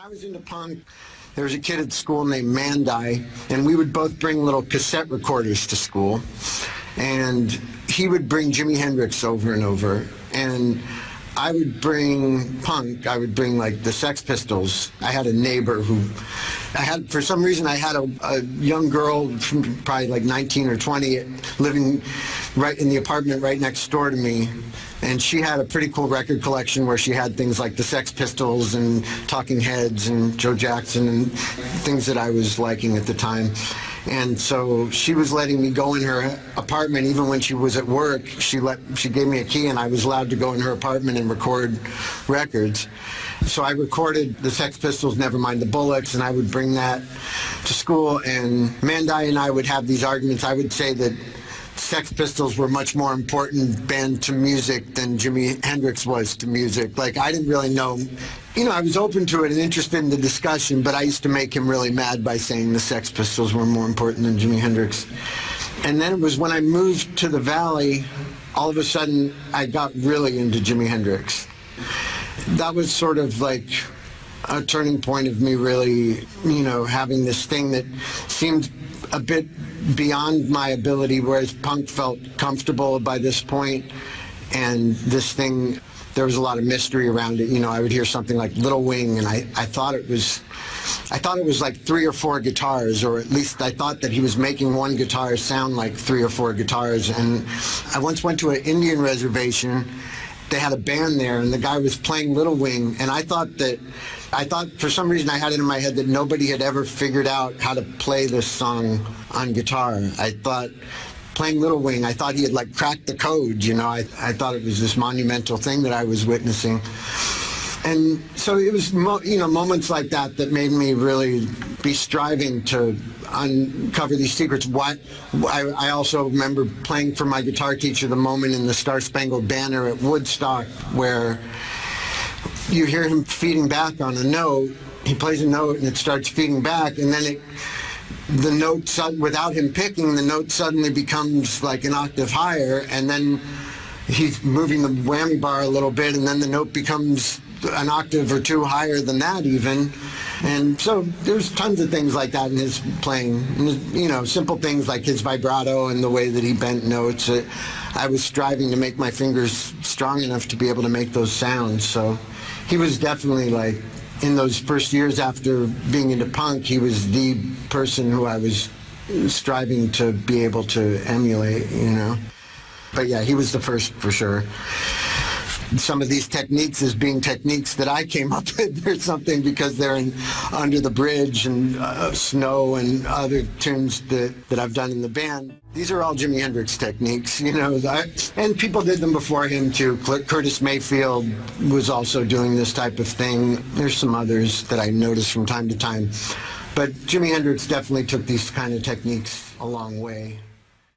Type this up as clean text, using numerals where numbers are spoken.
I was into punk, there was a kid at school named Mandai, and we would both bring little cassette recorders to school. And he would bring Jimi Hendrix over and over. And I would bring punk. I would bring like the Sex Pistols. I had a neighbor for some reason I had a young girl from probably like 19 or 20 living right in the apartment right next door to me. And she had a pretty cool record collection where she had things like the Sex Pistols and Talking Heads and Joe Jackson and things that I was liking at the time. And so she was letting me go in her apartment even when she was at work. She gave me a key and I was allowed to go in her apartment and record records. So I recorded the Sex Pistols, Nevermind the Bullocks, and I would bring that to school. And Mandai and I would have these arguments. I would say that Sex Pistols were much more important band to music than Jimi Hendrix was to music. Like, I didn't really know, I was open to it and interested in the discussion, but I used to make him really mad by saying the Sex Pistols were more important than Jimi Hendrix. And then it was when I moved to the Valley, all of a sudden I got really into Jimi Hendrix. That was sort of like a turning point of me really, having this thing that seemed a bit beyond my ability, whereas punk felt comfortable by this point, and this thing, there was a lot of mystery around it. I would hear something like Little Wing, and I thought it was like 3 or 4 guitars, or at least I thought that he was making one guitar sound like 3 or 4 guitars. And I once went to an Indian reservation. They had a band there, and the guy was playing Little Wing, and I thought for some reason I had it in my head that nobody had ever figured out how to play this song on guitar. I thought playing Little Wing, I thought he had like cracked the code, I thought it was this monumental thing that I was witnessing. And so it was, moments like that that made me really be striving to uncover these secrets. I also remember playing for my guitar teacher the moment in the Star Spangled Banner at Woodstock where you hear him feeding back on a note. He plays a note and it starts feeding back, and then the note, without him picking, the note suddenly becomes like an octave higher, and then he's moving the whammy bar a little bit, and then the note becomes an octave or 2 higher than that even. And so there's tons of things like that in his playing, simple things like his vibrato and the way that he bent notes. I was striving to make my fingers strong enough to be able to make those sounds. So he was definitely like, in those first years after being into punk, he was the person who I was striving to be able to emulate, But yeah, he was the first for sure. Some of these techniques as being techniques that I came up with or something, because they're in Under the Bridge and Snow and other tunes that I've done in the band. These are all Jimi Hendrix techniques, and people did them before him too. Curtis Mayfield was also doing this type of thing. There's some others that I noticed from time to time. But Jimi Hendrix definitely took these kind of techniques a long way.